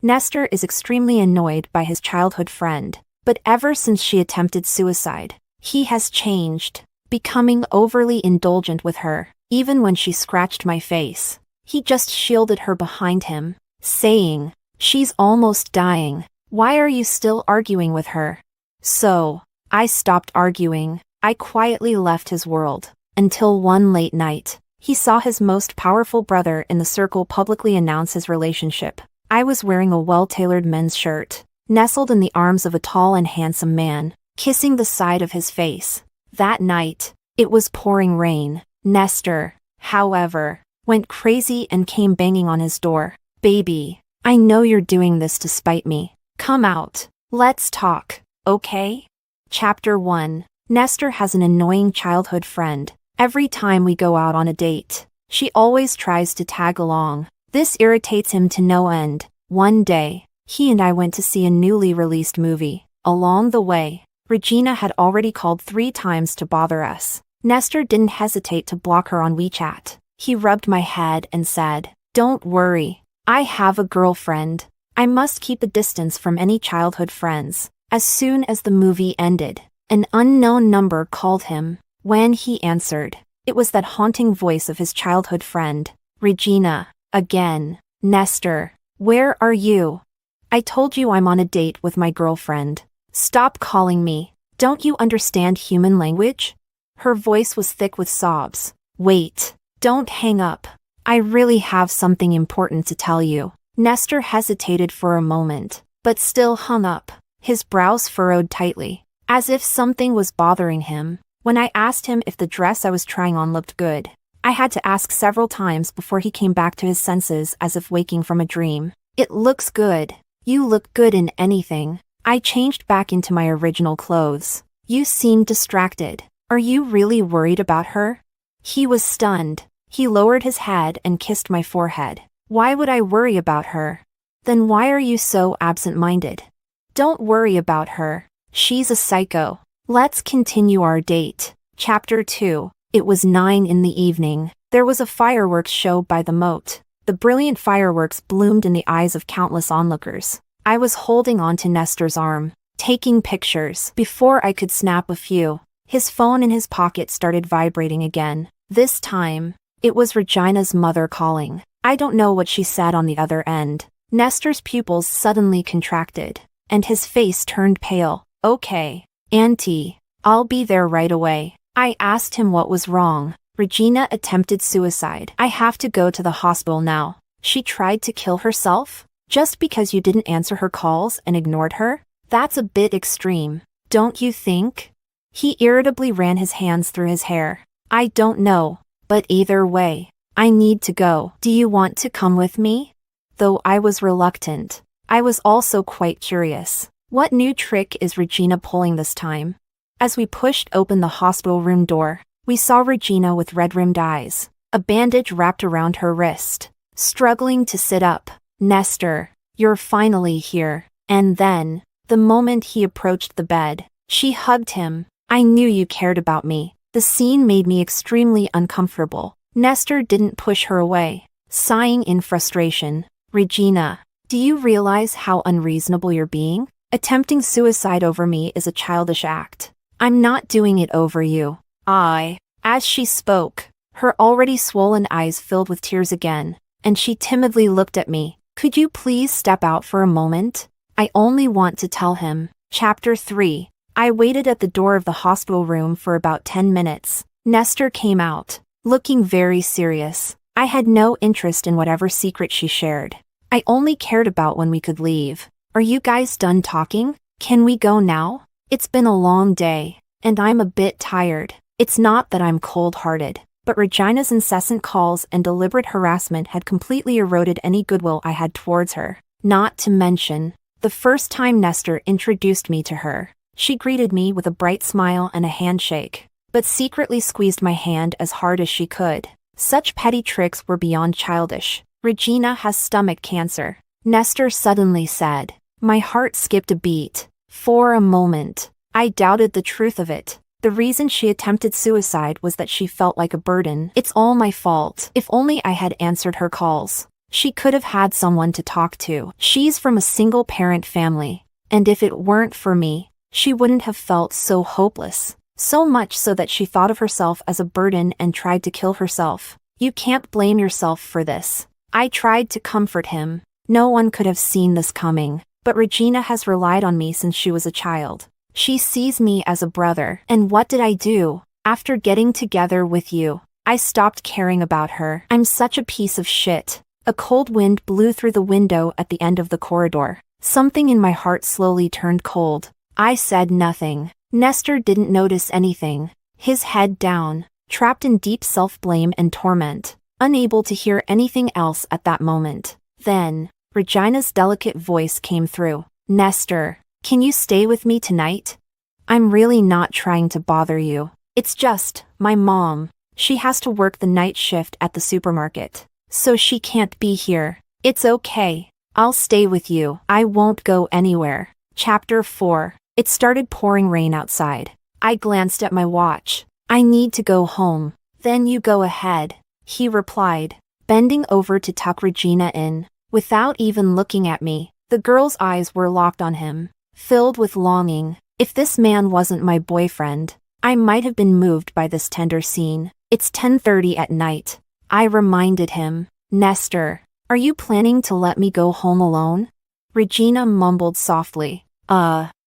Nestor is extremely annoyed by his childhood friend, but ever since she attempted suicide, he has changed, becoming overly indulgent with her. Even when she scratched my face, he just shielded her behind him, saying, "She's almost dying. Why are you still arguing with her?" So, I stopped arguing. I quietly left his world, until one late night, he saw his most powerful brother in the circle publicly announce his relationship. I was wearing a well-tailored men's shirt, nestled in the arms of a tall and handsome man, kissing the side of his face. That night, it was pouring rain. Nestor, however, went crazy and came banging on his door. "Baby, I know you're doing this to spite me. Come out. Let's talk, okay?" Chapter 1. Nestor has an annoying childhood friend. Every time we go out on a date, she always tries to tag along. This irritates him to no end. One day, he and I went to see a newly released movie. Along the way, Regina had already called 3 times to bother us. Nestor didn't hesitate to block her on WeChat. He rubbed my head and said, "Don't worry, I have a girlfriend. I must keep a distance from any childhood friends." As soon as the movie ended, an unknown number called him. When he answered, it was that haunting voice of his childhood friend. "Regina, again. Nestor, where are you? I told you I'm on a date with my girlfriend. Stop calling me. Don't you understand human language?" Her voice was thick with sobs. "Wait, don't hang up. I really have something important to tell you." Nestor hesitated for a moment, but still hung up, his brows furrowed tightly, as if something was bothering him. When I asked him if the dress I was trying on looked good, I had to ask several times before he came back to his senses as if waking from a dream. "It looks good. You look good in anything." I changed back into my original clothes. "You seem distracted. Are you really worried about her?" He was stunned. He lowered his head and kissed my forehead. "Why would I worry about her? Then why are you so absent-minded?" "Don't worry about her. She's a psycho. Let's continue our date." Chapter 2. It was 9 in the evening. There was a fireworks show by the moat. The brilliant fireworks bloomed in the eyes of countless onlookers. I was holding on to Nestor's arm, taking pictures. Before I could snap a few, his phone in his pocket started vibrating again. This time, it was Regina's mother calling. I don't know what she said on the other end. Nestor's pupils suddenly contracted, and his face turned pale. "Okay, Auntie, I'll be there right away." I asked him what was wrong. "Regina attempted suicide. I have to go to the hospital now." "She tried to kill herself? Just because you didn't answer her calls and ignored her? That's a bit extreme, don't you think?" He irritably ran his hands through his hair. "I don't know, but either way, I need to go. Do you want to come with me?" Though I was reluctant, I was also quite curious. What new trick is Regina pulling this time? As we pushed open the hospital room door, we saw Regina with red-rimmed eyes, a bandage wrapped around her wrist, struggling to sit up. "Nestor, you're finally here." And then, the moment he approached the bed, she hugged him. "I knew you cared about me." The scene made me extremely uncomfortable. Nestor didn't push her away, sighing in frustration. "Regina, do you realize how unreasonable you're being? Attempting suicide over me is a childish act. I'm not doing it over you." As she spoke, her already swollen eyes filled with tears again, and she timidly looked at me. "Could you please step out for a moment? I only want to tell him." Chapter 3. I waited at the door of the hospital room for about 10 minutes. Nestor came out, looking very serious. I had no interest in whatever secret she shared. I only cared about when we could leave. "Are you guys done talking? Can we go now? It's been a long day, and I'm a bit tired." It's not that I'm cold-hearted, but Regina's incessant calls and deliberate harassment had completely eroded any goodwill I had towards her. Not to mention, the first time Nestor introduced me to her, she greeted me with a bright smile and a handshake, but secretly squeezed my hand as hard as she could. Such petty tricks were beyond childish. "Regina has stomach cancer," Nestor suddenly said. My heart skipped a beat. For a moment, I doubted the truth of it. The reason she attempted suicide was that she felt like a burden. "It's all my fault. If only I had answered her calls." She could have had someone to talk to. She's from a single-parent family, and if it weren't for me, she wouldn't have felt so hopeless. So much so that she thought of herself as a burden and tried to kill herself. You can't blame yourself for this. I tried to comfort him. No one could have seen this coming, but Regina has relied on me since she was a child. She sees me as a brother. And what did I do? After getting together with you, I stopped caring about her. I'm such a piece of shit. A cold wind blew through the window at the end of the corridor. Something in my heart slowly turned cold. I said nothing. Nestor didn't notice anything. His head down, trapped in deep self-blame and torment, unable to hear anything else at that moment. Then, Regina's delicate voice came through. Nestor, can you stay with me tonight? I'm really not trying to bother you. It's just, my mom. She has to work the night shift at the supermarket, so she can't be here. It's okay. I'll stay with you. I won't go anywhere. Chapter 4. It started pouring rain outside. I glanced at my watch. I need to go home. Then you go ahead, he replied, bending over to tuck Regina in. Without even looking at me, the girl's eyes were locked on him, filled with longing. If this man wasn't my boyfriend, I might have been moved by this tender scene. It's 10:30 at night. I reminded him. Nestor, are you planning to let me go home alone? Regina mumbled softly.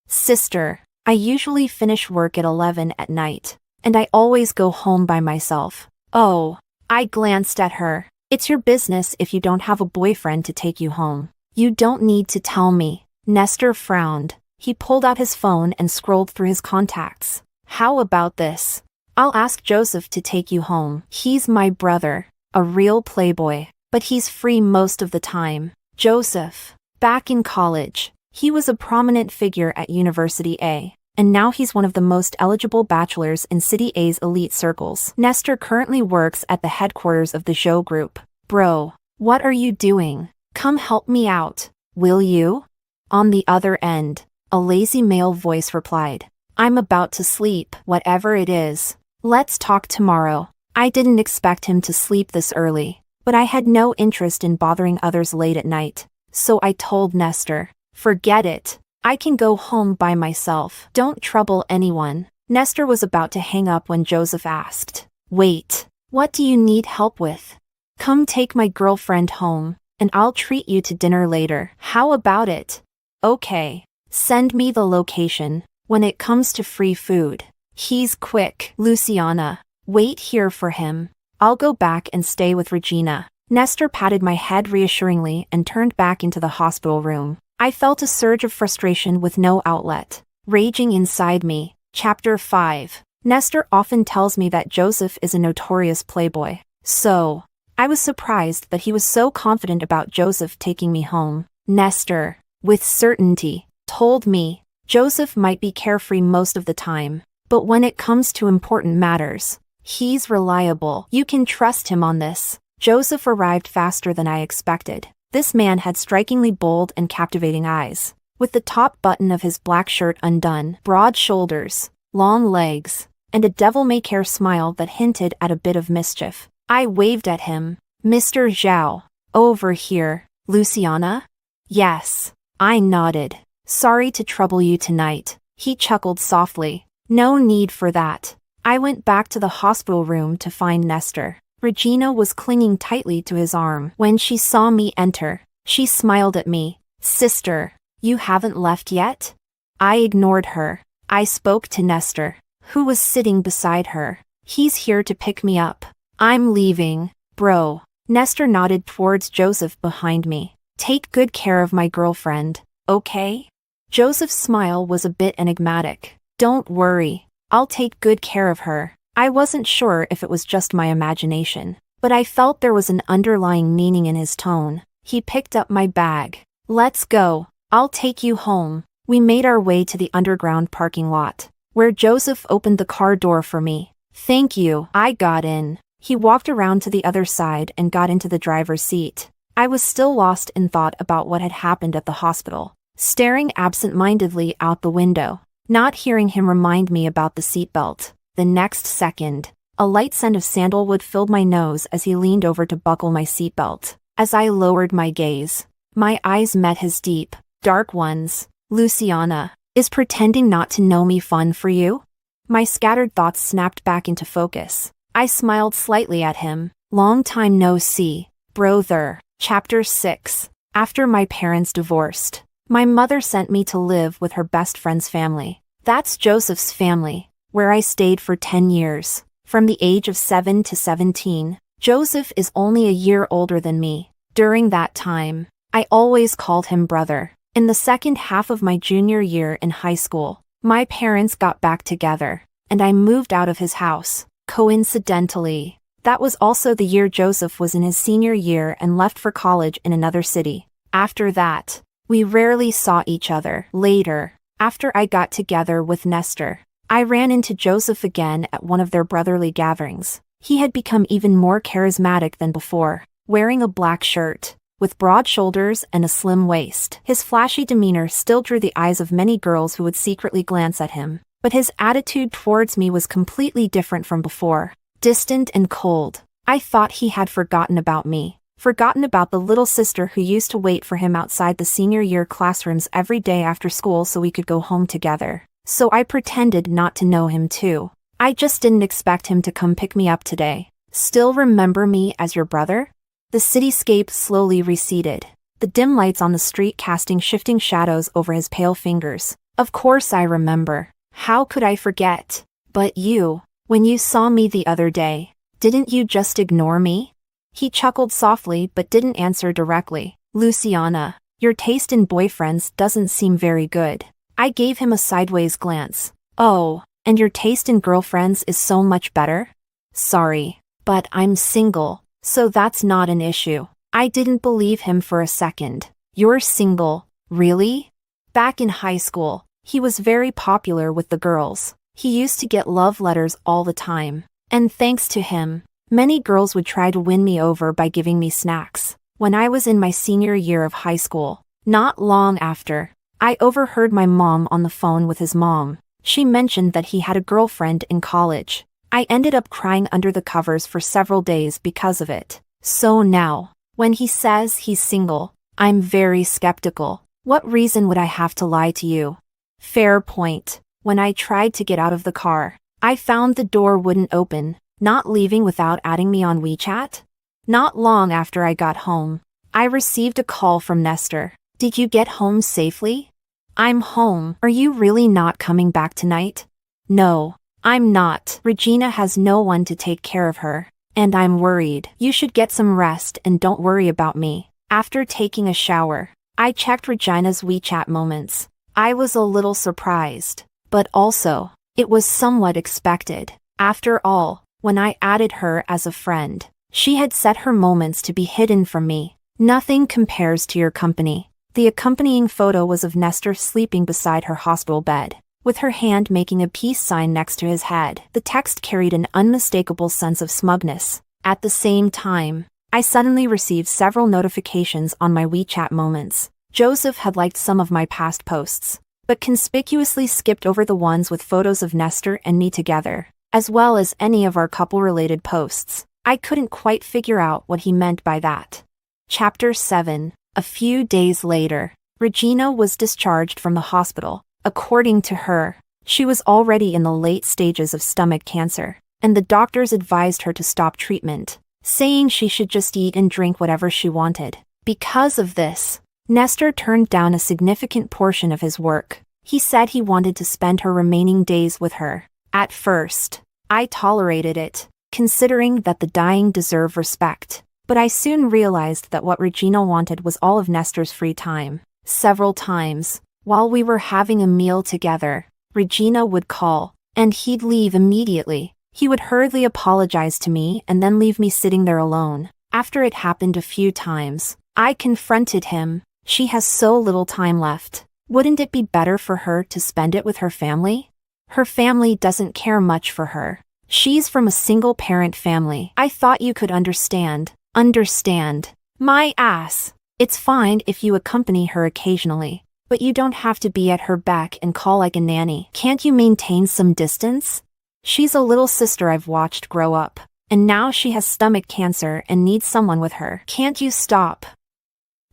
Sister, I usually finish work at 11 at night, and I always go home by myself. Oh, I glanced at her. It's your business if you don't have a boyfriend to take you home. You don't need to tell me. Nestor frowned. He pulled out his phone and scrolled through his contacts. How about this? I'll ask Joseph to take you home. He's my brother, a real playboy, but he's free most of the time. Joseph, back in college, he was a prominent figure at University A, and now he's one of the most eligible bachelors in City A's elite circles. Nestor currently works at the headquarters of the Zhou Group. Bro, what are you doing? Come help me out, will you? On the other end, a lazy male voice replied. I'm about to sleep, whatever it is. Let's talk tomorrow. I didn't expect him to sleep this early, but I had no interest in bothering others late at night. So I told Nestor, forget it. I can go home by myself. Don't trouble anyone. Nestor was about to hang up when Joseph asked, wait, what do you need help with? Come take my girlfriend home, and I'll treat you to dinner later. How about it? Okay. Send me the location. When it comes to free food, he's quick. Luciana, wait here for him. I'll go back and stay with Regina. Nestor patted my head reassuringly and turned back into the hospital room. I felt a surge of frustration with no outlet, raging inside me. Chapter 5. Nestor often tells me that Joseph is a notorious playboy. So, I was surprised that he was so confident about Joseph taking me home. Nestor, with certainty, told me Joseph might be carefree most of the time, but when it comes to important matters, he's reliable. You can trust him on this. Joseph arrived faster than I expected. This man had strikingly bold and captivating eyes, with the top button of his black shirt undone, broad shoulders, long legs, and a devil-may-care smile that hinted at a bit of mischief. I waved at him. Mr. Zhao, over here. Luciana? Yes. I nodded. Sorry to trouble you tonight. He chuckled softly. No need for that. I went back to the hospital room to find Nestor. Regina was clinging tightly to his arm. When she saw me enter, she smiled at me. Sister, you haven't left yet? I ignored her. I spoke to Nestor, who was sitting beside her. He's here to pick me up. I'm leaving, bro. Nestor nodded towards Joseph behind me. Take good care of my girlfriend, okay? Joseph's smile was a bit enigmatic. Don't worry, I'll take good care of her. I wasn't sure if it was just my imagination, but I felt there was an underlying meaning in his tone. He picked up my bag. Let's go. I'll take you home. We made our way to the underground parking lot, where Joseph opened the car door for me. Thank you. I got in. He walked around to the other side and got into the driver's seat. I was still lost in thought about what had happened at the hospital, staring absent-mindedly out the window, not hearing him remind me about the seatbelt. The next second, a light scent of sandalwood filled my nose as he leaned over to buckle my seatbelt. As I lowered my gaze, my eyes met his deep, dark ones. Luciana, is pretending not to know me fun for you? My scattered thoughts snapped back into focus. I smiled slightly at him. Long time no see, brother. Chapter 6. After my parents divorced, my mother sent me to live with her best friend's family. That's Joseph's family, where I stayed for 10 years. From the age of 7 to 17, Joseph is only a year older than me. During that time, I always called him brother. In the second half of my junior year in high school, my parents got back together, and I moved out of his house. Coincidentally, that was also the year Joseph was in his senior year and left for college in another city. After that, we rarely saw each other. Later, after I got together with Nestor, I ran into Joseph again at one of their brotherly gatherings. He had become even more charismatic than before, wearing a black shirt, with broad shoulders and a slim waist. His flashy demeanor still drew the eyes of many girls who would secretly glance at him, but his attitude towards me was completely different from before. Distant and cold. I thought he had forgotten about me, forgotten about the little sister who used to wait for him outside the senior year classrooms every day after school so we could go home together. So I pretended not to know him too. I just didn't expect him to come pick me up today. Still remember me as your brother? The cityscape slowly receded, the dim lights on the street casting shifting shadows over his pale fingers. Of course I remember. How could I forget? But you, when you saw me the other day, didn't you just ignore me? He chuckled softly but didn't answer directly. Luciana, your taste in boyfriends doesn't seem very good. I gave him a sideways glance. Oh, and your taste in girlfriends is so much better? Sorry, but I'm single. So that's not an issue. I didn't believe him for a second. You're single, really? Back in high school, he was very popular with the girls. He used to get love letters all the time. And thanks to him, many girls would try to win me over by giving me snacks. When I was in my senior year of high school, not long after, I overheard my mom on the phone with his mom. She mentioned that he had a girlfriend in college. I ended up crying under the covers for several days because of it. So now, when he says he's single, I'm very skeptical. What reason would I have to lie to you? Fair point. When I tried to get out of the car, I found the door wouldn't open, not leaving without adding me on WeChat. Not long after I got home, I received a call from Nestor. Did you get home safely? I'm home. Are you really not coming back tonight? No. I'm not. Regina has no one to take care of her, and I'm worried. You should get some rest and don't worry about me. After taking a shower, I checked Regina's WeChat moments. I was a little surprised, but also, it was somewhat expected. After all, when I added her as a friend, she had set her moments to be hidden from me. Nothing compares to your company. The accompanying photo was of Nestor sleeping beside her hospital bed, with her hand making a peace sign next to his head. The text carried an unmistakable sense of smugness. At the same time, I suddenly received several notifications on my WeChat moments. Joseph had liked some of my past posts, but conspicuously skipped over the ones with photos of Nestor and me together, as well as any of our couple-related posts. I couldn't quite figure out what he meant by that. Chapter 7. A few days later, Regina was discharged from the hospital. According to her, she was already in the late stages of stomach cancer, and the doctors advised her to stop treatment, saying she should just eat and drink whatever she wanted. Because of this, Nestor turned down a significant portion of his work. He said he wanted to spend her remaining days with her. At first, I tolerated it, considering that the dying deserve respect. But I soon realized that what Regina wanted was all of Nestor's free time. Several times, while we were having a meal together, Regina would call, and he'd leave immediately. He would hurriedly apologize to me and then leave me sitting there alone. After it happened a few times, I confronted him. She has so little time left. Wouldn't it be better for her to spend it with her family? Her family doesn't care much for her. She's from a single-parent family. I thought you could understand. Understand. My ass. It's fine if you accompany her occasionally, but you don't have to be at her beck and call like a nanny. Can't you maintain some distance? She's a little sister I've watched grow up. And now she has stomach cancer and needs someone with her. Can't you stop?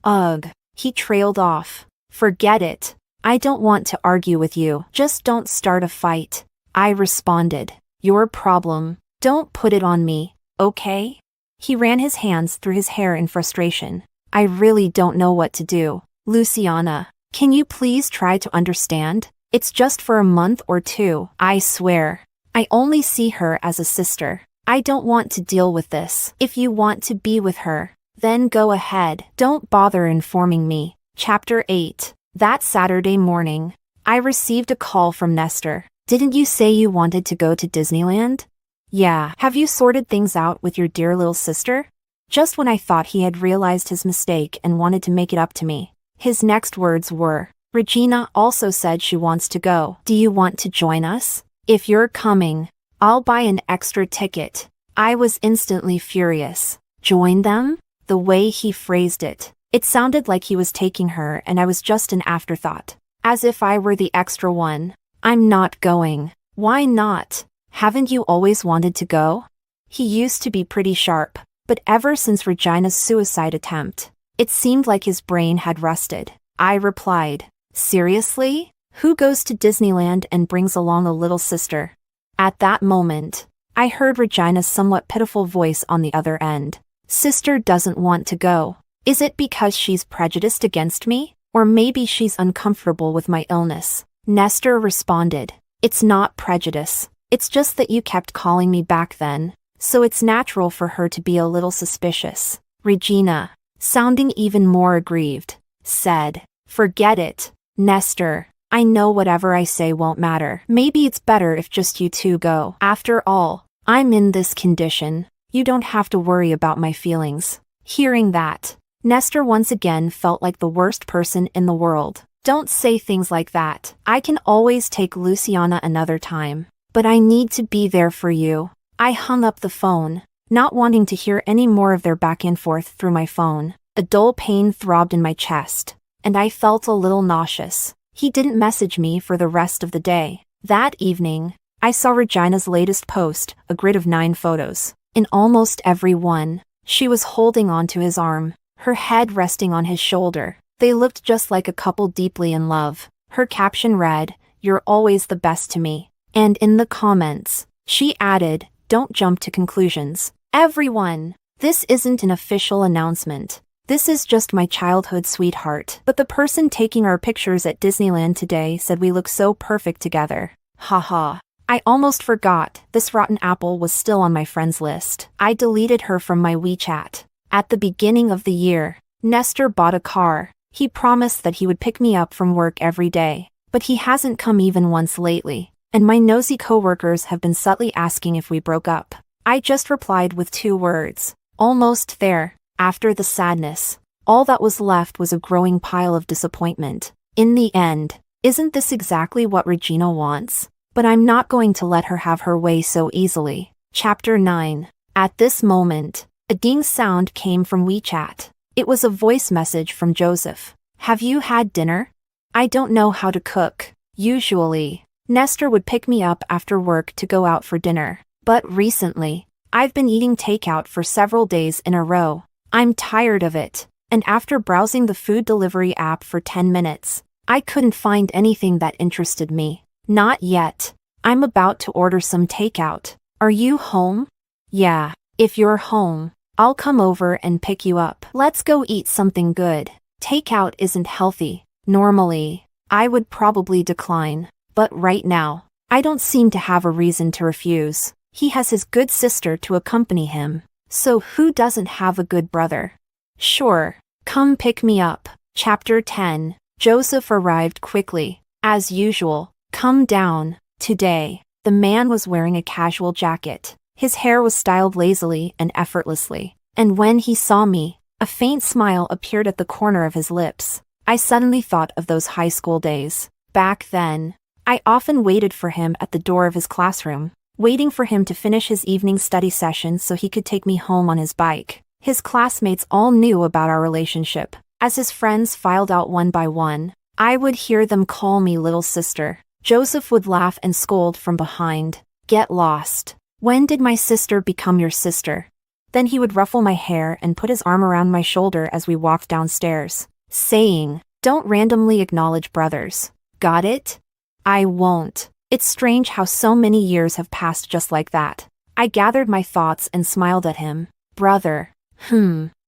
Ugh. He trailed off. Forget it. I don't want to argue with you. Just don't start a fight. I responded. Your problem. Don't put it on me, okay? He ran his hands through his hair in frustration. I really don't know what to do. Luciana, can you please try to understand? It's just for a month or two. I swear. I only see her as a sister. I don't want to deal with this. If you want to be with her, then go ahead. Don't bother informing me. Chapter 8. That Saturday morning, I received a call from Nestor. Didn't you say you wanted to go to Disneyland? Yeah. Have you sorted things out with your dear little sister? Just when I thought he had realized his mistake and wanted to make it up to me, his next words were, Regina also said she wants to go. Do you want to join us? If you're coming, I'll buy an extra ticket. I was instantly furious. Join them? The way he phrased it. It sounded like he was taking her and I was just an afterthought. As if I were the extra one. I'm not going. Why not? Haven't you always wanted to go? He used to be pretty sharp, but ever since Regina's suicide attempt, it seemed like his brain had rusted. I replied, seriously? Who goes to Disneyland and brings along a little sister? At that moment, I heard Regina's somewhat pitiful voice on the other end. Sister doesn't want to go. Is it because she's prejudiced against me? Or maybe she's uncomfortable with my illness? Nestor responded, it's not prejudice. It's just that you kept calling me back then, so it's natural for her to be a little suspicious. Regina, sounding even more aggrieved, said, forget it, Nestor. I know whatever I say won't matter. Maybe it's better if just you two go. After all, I'm in this condition. You don't have to worry about my feelings. Hearing that, Nestor once again felt like the worst person in the world. Don't say things like that. I can always take Luciana another time. But I need to be there for you. I hung up the phone, not wanting to hear any more of their back and forth through my phone. A dull pain throbbed in my chest, and I felt a little nauseous. He didn't message me for the rest of the day. That evening, I saw Regina's latest post, a grid of 9 photos. In almost every one, she was holding onto his arm, her head resting on his shoulder. They looked just like a couple deeply in love. Her caption read, "You're always the best to me." And in the comments, she added, "Don't jump to conclusions. Everyone, this isn't an official announcement. This is just my childhood sweetheart. But the person taking our pictures at Disneyland today said we look so perfect together. Haha. I almost forgot, this rotten apple was still on my friends list. I deleted her from my WeChat. At the beginning of the year, Nestor bought a car. He promised that he would pick me up from work every day. But he hasn't come even once lately. And my nosy coworkers have been subtly asking if we broke up. I just replied with 2 words. Almost there. After the sadness, all that was left was a growing pile of disappointment. In the end, isn't this exactly what Regina wants? But I'm not going to let her have her way so easily. Chapter 9. At this moment, a ding sound came from WeChat. It was a voice message from Joseph. Have you had dinner? I don't know how to cook. Usually, Nestor would pick me up after work to go out for dinner. But recently, I've been eating takeout for several days in a row. I'm tired of it. And after browsing the food delivery app for 10 minutes, I couldn't find anything that interested me. Not yet. I'm about to order some takeout. Are you home? Yeah. If you're home, I'll come over and pick you up. Let's go eat something good. Takeout isn't healthy. Normally, I would probably decline. But right now, I don't seem to have a reason to refuse. He has his good sister to accompany him. So who doesn't have a good brother? Sure. Come pick me up. Chapter 10. Joseph arrived quickly. As usual. Come down. Today, the man was wearing a casual jacket. His hair was styled lazily and effortlessly. And when he saw me, a faint smile appeared at the corner of his lips. I suddenly thought of those high school days. Back then, I often waited for him at the door of his classroom, waiting for him to finish his evening study session so he could take me home on his bike. His classmates all knew about our relationship. As his friends filed out one by one, I would hear them call me little sister. Joseph would laugh and scold from behind. Get lost. When did my sister become your sister? Then he would ruffle my hair and put his arm around my shoulder as we walked downstairs, saying, "Don't randomly acknowledge brothers. Got it?" I won't. It's strange how so many years have passed just like that. I gathered my thoughts and smiled at him. Brother.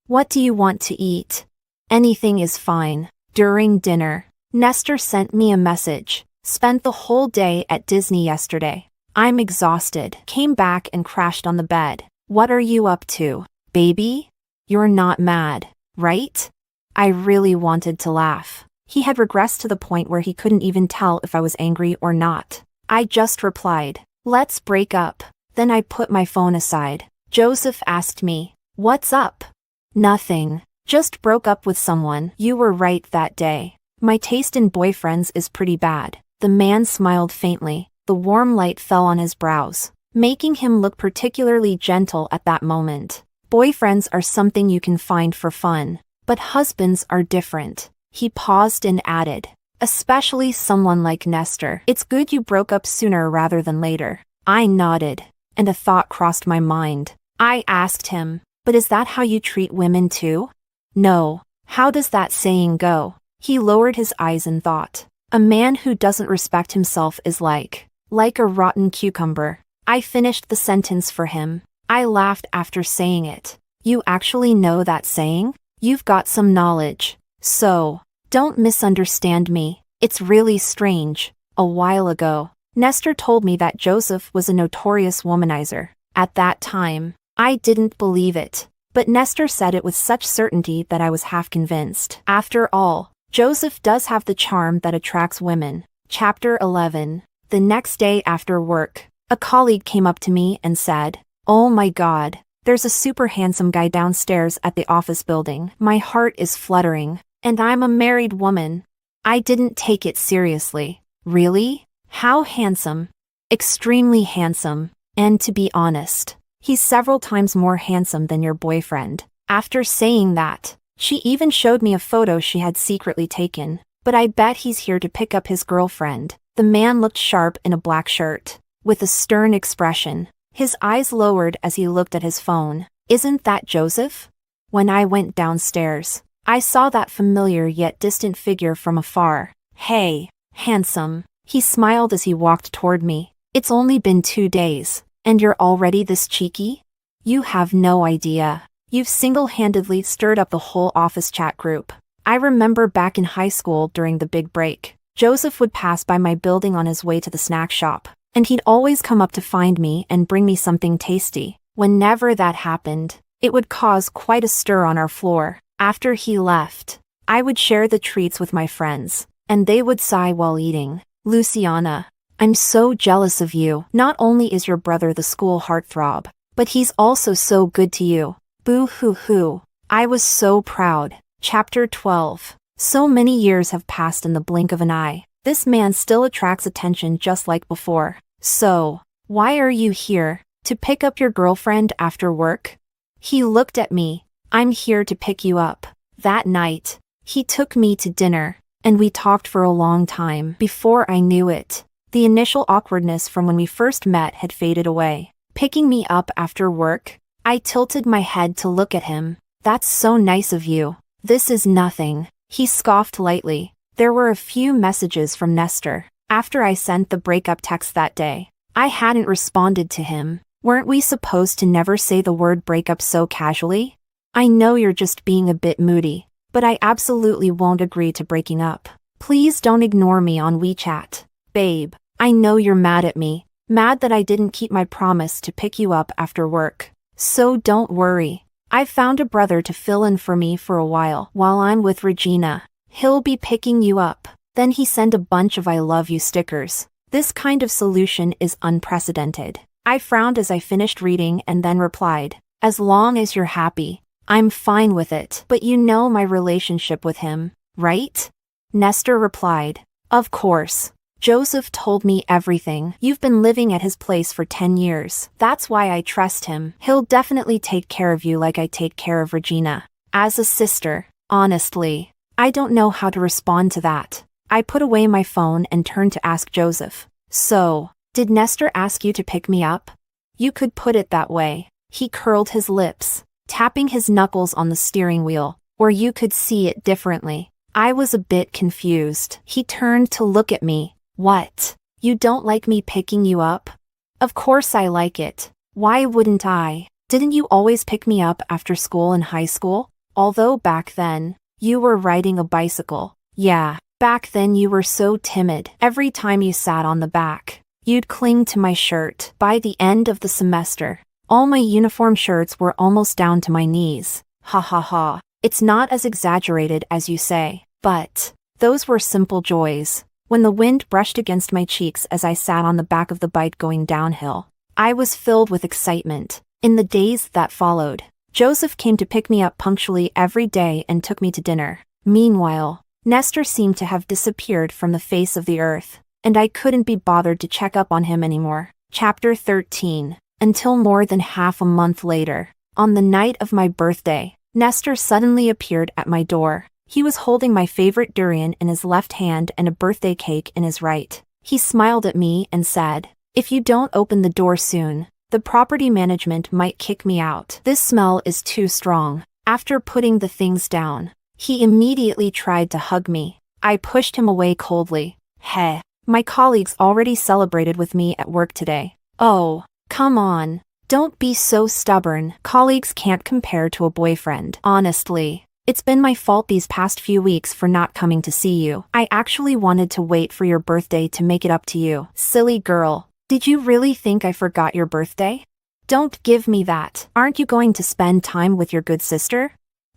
What do you want to eat? Anything is fine. During dinner, Nestor sent me a message. Spent the whole day at Disney yesterday. I'm exhausted. Came back and crashed on the bed. What are you up to, baby? You're not mad, right? I really wanted to laugh. He had regressed to the point where he couldn't even tell if I was angry or not. I just replied, "Let's break up." Then I put my phone aside. Joseph asked me, "What's up?" "Nothing. Just broke up with someone." "You were right that day. My taste in boyfriends is pretty bad." The man smiled faintly. The warm light fell on his brows, making him look particularly gentle at that moment. Boyfriends are something you can find for fun, but husbands are different. He paused and added, "Especially someone like Nestor. It's good you broke up sooner rather than later." I nodded, and a thought crossed my mind. I asked him, "But is that how you treat women too?" "No. How does that saying go?" He lowered his eyes in thought. "A man who doesn't respect himself is like a rotten cucumber." I finished the sentence for him. I laughed after saying it. "You actually know that saying? You've got some knowledge. So, don't misunderstand me. It's really strange. A while ago, Nestor told me that Joseph was a notorious womanizer. At that time, I didn't believe it. But Nestor said it with such certainty that I was half convinced. After all, Joseph does have the charm that attracts women. Chapter 11. The next day after work, a colleague came up to me and said, "Oh my God, there's a super handsome guy downstairs at the office building." My heart is fluttering, and I'm a married woman. I didn't take it seriously. Really? How handsome? Extremely handsome. And to be honest, he's several times more handsome than your boyfriend. After saying that, she even showed me a photo she had secretly taken. But I bet he's here to pick up his girlfriend. The man looked sharp in a black shirt, with a stern expression. His eyes lowered as he looked at his phone. "Isn't that Joseph?" When I went downstairs, I saw that familiar yet distant figure from afar. "Hey, handsome." He smiled as he walked toward me. "It's only been 2 days, and you're already this cheeky? You have no idea. You've single-handedly stirred up the whole office chat group." I remember back in high school during the big break, Joseph would pass by my building on his way to the snack shop, and he'd always come up to find me and bring me something tasty. Whenever that happened, it would cause quite a stir on our floor. After he left, I would share the treats with my friends, and they would sigh while eating. "Luciana, I'm so jealous of you. Not only is your brother the school heartthrob, but he's also so good to you." Boo-hoo-hoo. I was so proud. Chapter 12. So many years have passed in the blink of an eye. This man still attracts attention just like before. "So, why are you here? To pick up your girlfriend after work?" He looked at me. "I'm here to pick you up." That night, he took me to dinner, and we talked for a long time. Before I knew it, the initial awkwardness from when we first met had faded away. Picking me up after work, I tilted my head to look at him. "That's so nice of you." "This is nothing." He scoffed lightly. There were a few messages from Nestor. After I sent the breakup text that day, I hadn't responded to him. Weren't we supposed to never say the word breakup so casually? "I know you're just being a bit moody, but I absolutely won't agree to breaking up. Please don't ignore me on WeChat. Babe, I know you're mad at me, mad that I didn't keep my promise to pick you up after work. So don't worry. I've found a brother to fill in for me for a while I'm with Regina. He'll be picking you up." Then he sent a bunch of "I love you" stickers. This kind of solution is unprecedented. I frowned as I finished reading and then replied, "As long as you're happy, I'm fine with it." "But you know my relationship with him, right?" Nestor replied, "Of course. Joseph told me everything. You've been living at his place for 10 years. That's why I trust him. He'll definitely take care of you like I take care of Regina. As a sister." Honestly, I don't know how to respond to that. I put away my phone and turned to ask Joseph, "So, did Nestor ask you to pick me up?" You could put it that way. He curled his lips, tapping his knuckles on the steering wheel. Or you could see it differently. I was a bit confused. He turned to look at me. What? You don't like me picking you up? Of course I like it. Why wouldn't I? Didn't you always pick me up after school in high school? Although back then, you were riding a bicycle. Yeah, back then you were so timid. Every time you sat on the back, you'd cling to my shirt. By the end of the semester, all my uniform shirts were almost down to my knees. Ha ha ha. It's not as exaggerated as you say, but those were simple joys. When the wind brushed against my cheeks as I sat on the back of the bike going downhill, I was filled with excitement. In the days that followed, Joseph came to pick me up punctually every day and took me to dinner. Meanwhile, Nestor seemed to have disappeared from the face of the earth, and I couldn't be bothered to check up on him anymore. Chapter 13. Until more than half a month later, on the night of my birthday, Nestor suddenly appeared at my door. He was holding my favorite durian in his left hand and a birthday cake in his right. He smiled at me and said, "If you don't open the door soon, the property management might kick me out. This smell is too strong." After putting the things down, he immediately tried to hug me. I pushed him away coldly. "Heh, my colleagues already celebrated with me at work today." "Oh, come on. Don't be so stubborn. Colleagues can't compare to a boyfriend. Honestly, it's been my fault these past few weeks for not coming to see you. I actually wanted to wait for your birthday to make it up to you." "Silly girl. Did you really think I forgot your birthday? Don't give me that. Aren't you going to spend time with your good sister?"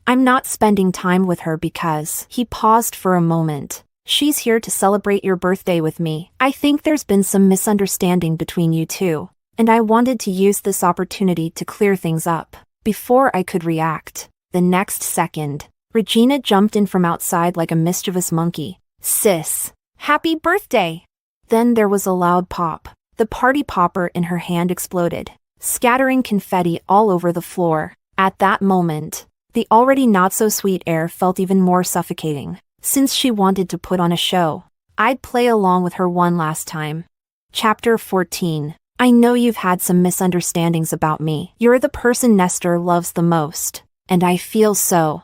"I'm not spending time with her because..." He paused for a moment. "She's here to celebrate your birthday with me. I think there's been some misunderstanding between you two, and I wanted to use this opportunity to clear things up." Before I could react, the next second, Regina jumped in from outside like a mischievous monkey. "Sis, happy birthday!" Then there was a loud pop. The party popper in her hand exploded, scattering confetti all over the floor. At that moment, the already not-so-sweet air felt even more suffocating. Since she wanted to put on a show, I'd play along with her one last time. Chapter 14. I know you've had some misunderstandings about me. You're the person Nestor loves the most, and I feel so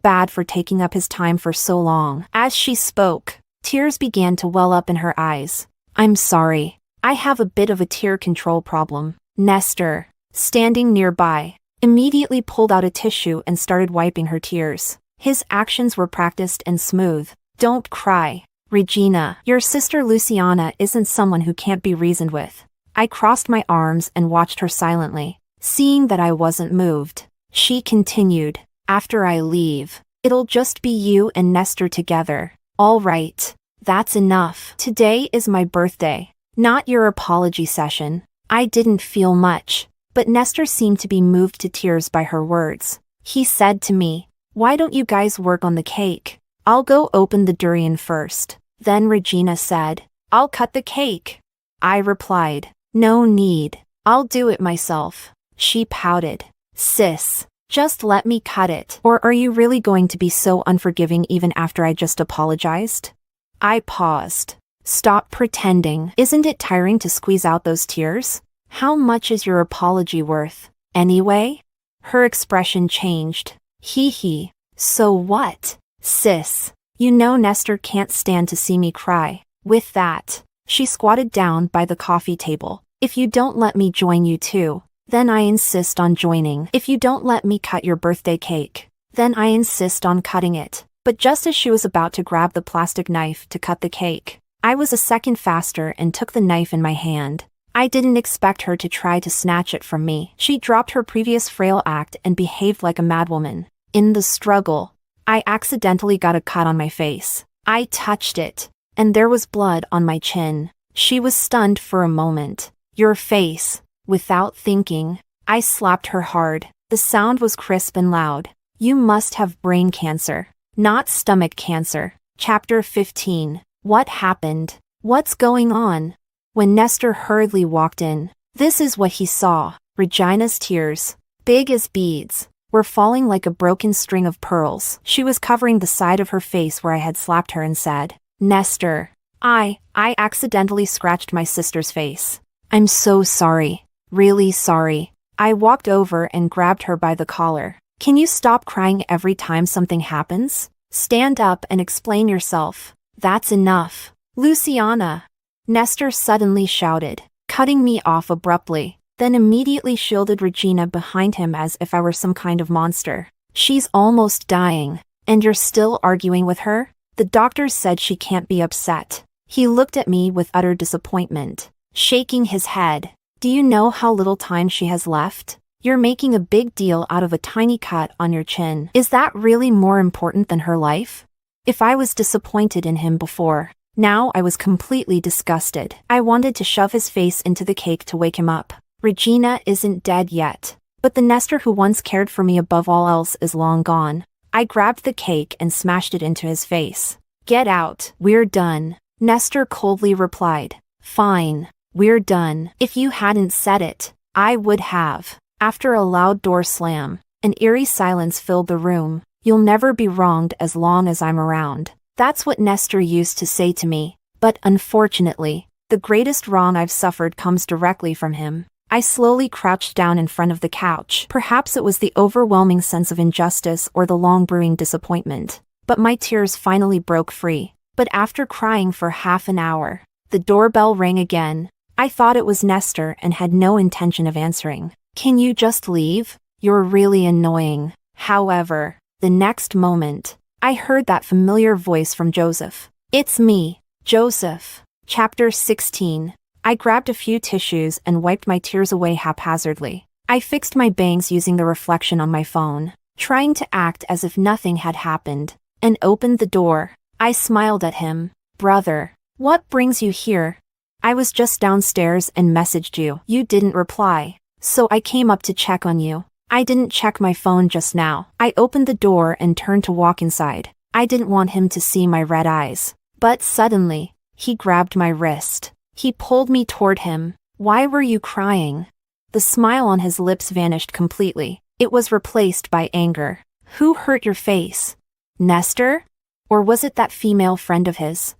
bad for taking up his time for so long. As she spoke, tears began to well up in her eyes. "I'm sorry. I have a bit of a tear control problem." Nestor, standing nearby, immediately pulled out a tissue and started wiping her tears. His actions were practiced and smooth. "Don't cry, Regina. Your sister Luciana isn't someone who can't be reasoned with." I crossed my arms and watched her silently. Seeing that I wasn't moved, she continued, "After I leave, it'll just be you and Nestor together. All right, that's enough. Today is my birthday, not your apology session." I didn't feel much, but Nestor seemed to be moved to tears by her words. He said to me, "Why don't you guys work on the cake? I'll go open the durian first." Then Regina said, "I'll cut the cake." I replied, "No need. I'll do it myself." She pouted. "Sis, just let me cut it. Or are you really going to be so unforgiving even after I just apologized?" I paused. "Stop pretending. Isn't it tiring to squeeze out those tears? How much is your apology worth, anyway?" Her expression changed. "Hee. So what? Sis, you know Nestor can't stand to see me cry." With that, she squatted down by the coffee table. "If you don't let me join you too, then I insist on joining. If you don't let me cut your birthday cake, then I insist on cutting it." But just as she was about to grab the plastic knife to cut the cake, I was a second faster and took the knife in my hand. I didn't expect her to try to snatch it from me. She dropped her previous frail act and behaved like a madwoman. In the struggle, I accidentally got a cut on my face. I touched it, and there was blood on my chin. She was stunned for a moment. "Your face." Without thinking, I slapped her hard. The sound was crisp and loud. "You must have brain cancer, not stomach cancer." Chapter 15. What happened? What's going on? When Nestor hurriedly walked in, this is what he saw. Regina's tears, big as beads, were falling like a broken string of pearls. She was covering the side of her face where I had slapped her and said, "Nestor, I accidentally scratched my sister's face." I'm so sorry. Really sorry. I walked over and grabbed her by the collar. Can you stop crying every time something happens? Stand up and explain yourself. That's enough. Luciana! Nestor suddenly shouted, cutting me off abruptly, then immediately shielded Regina behind him as if I were some kind of monster. She's almost dying, and you're still arguing with her? The doctors said she can't be upset. He looked at me with utter disappointment, shaking his head. Do you know how little time she has left? You're making a big deal out of a tiny cut on your chin. Is that really more important than her life? If I was disappointed in him before, now I was completely disgusted. I wanted to shove his face into the cake to wake him up. Regina isn't dead yet, but the Nestor who once cared for me above all else is long gone. I grabbed the cake and smashed it into his face. Get out. We're done. Nestor coldly replied. Fine. We're done. If you hadn't said it, I would have. After a loud door slam, an eerie silence filled the room. You'll never be wronged as long as I'm around. That's what Nestor used to say to me, but unfortunately, the greatest wrong I've suffered comes directly from him. I slowly crouched down in front of the couch. Perhaps it was the overwhelming sense of injustice or the long brewing disappointment, but my tears finally broke free. But after crying for half an hour, the doorbell rang again. I thought it was Nestor and had no intention of answering. Can you just leave? You're really annoying. However, the next moment, I heard that familiar voice from Joseph. It's me, Joseph. Chapter 16. I grabbed a few tissues and wiped my tears away haphazardly. I fixed my bangs using the reflection on my phone, trying to act as if nothing had happened, and opened the door. I smiled at him. Brother, what brings you here? I was just downstairs and messaged you. You didn't reply, so I came up to check on you. I didn't check my phone just now. I opened the door and turned to walk inside. I didn't want him to see my red eyes. But suddenly, he grabbed my wrist. He pulled me toward him. Why were you crying? The smile on his lips vanished completely. It was replaced by anger. Who hurt your face? Nestor? Or was it that female friend of his?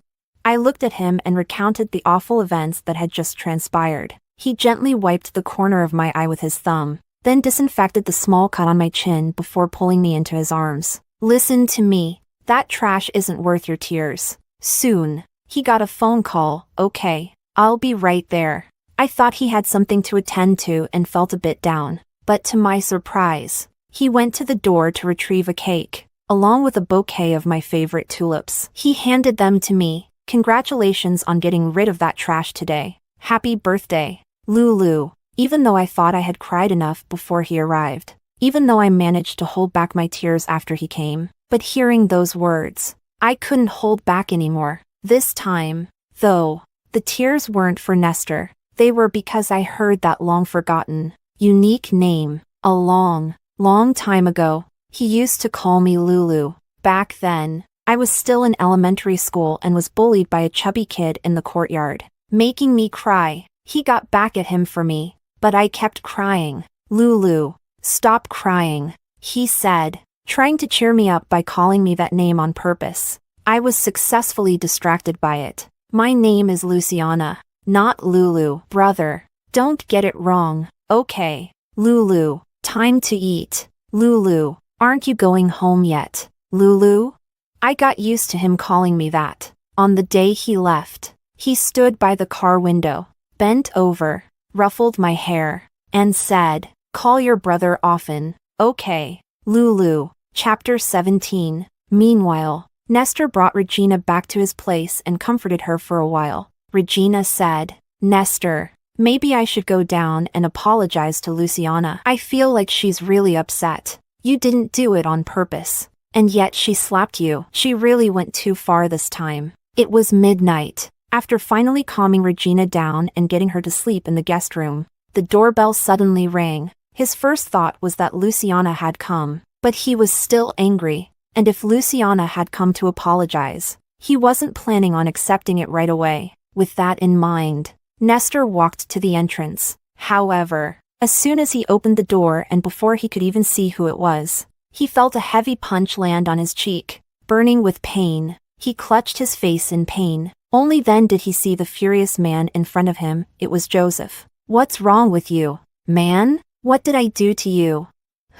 I looked at him and recounted the awful events that had just transpired. He gently wiped the corner of my eye with his thumb, then disinfected the small cut on my chin before pulling me into his arms. Listen to me. That trash isn't worth your tears. Soon. He got a phone call. Okay, I'll be right there. I thought he had something to attend to and felt a bit down. But to my surprise, he went to the door to retrieve a cake, along with a bouquet of my favorite tulips. He handed them to me. Congratulations on getting rid of that trash today. Happy birthday, Lulu. Even though I thought I had cried enough before he arrived, even though I managed to hold back my tears after he came, but hearing those words, I couldn't hold back anymore. This time, though, the tears weren't for Nestor. They were because I heard that long-forgotten, unique name. A long, long time ago, he used to call me Lulu. Back then, I was still in elementary school and was bullied by a chubby kid in the courtyard, making me cry. He got back at him for me, but I kept crying. Lulu, stop crying, he said, trying to cheer me up by calling me that name on purpose. I was successfully distracted by it. My name is Luciana, not Lulu. Brother, don't get it wrong, okay? Lulu, time to eat. Lulu, aren't you going home yet? Lulu? I got used to him calling me that. On the day he left, he stood by the car window, bent over, ruffled my hair, and said, call your brother often, okay? Lulu. Chapter 17. Meanwhile, Nestor brought Regina back to his place and comforted her for a while. Regina said, Nestor, maybe I should go down and apologize to Luciana. I feel like she's really upset. You didn't do it on purpose. And yet she slapped you. She really went too far this time. It was midnight. After finally calming Regina down and getting her to sleep in the guest room, the doorbell suddenly rang. His first thought was that Luciana had come, but he was still angry, and if Luciana had come to apologize, he wasn't planning on accepting it right away. With that in mind, Nestor walked to the entrance. However, as soon as he opened the door and before he could even see who it was, he felt a heavy punch land on his cheek. Burning with pain, he clutched his face in pain, Only then did he see the furious man in front of him. It was Joseph. "What's wrong with you, man? What did I do to you?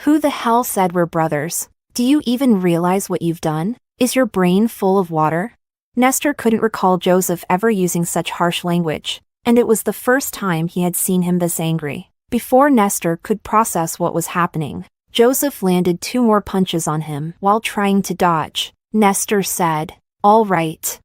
Who the hell said we're brothers? Do you even realize what you've done? Is your brain full of water?" Nestor couldn't recall Joseph ever using such harsh language, and it was the first time he had seen him this angry. Before Nestor could process what was happening, Joseph landed 2 more punches on him while trying to dodge. Nestor said, all right.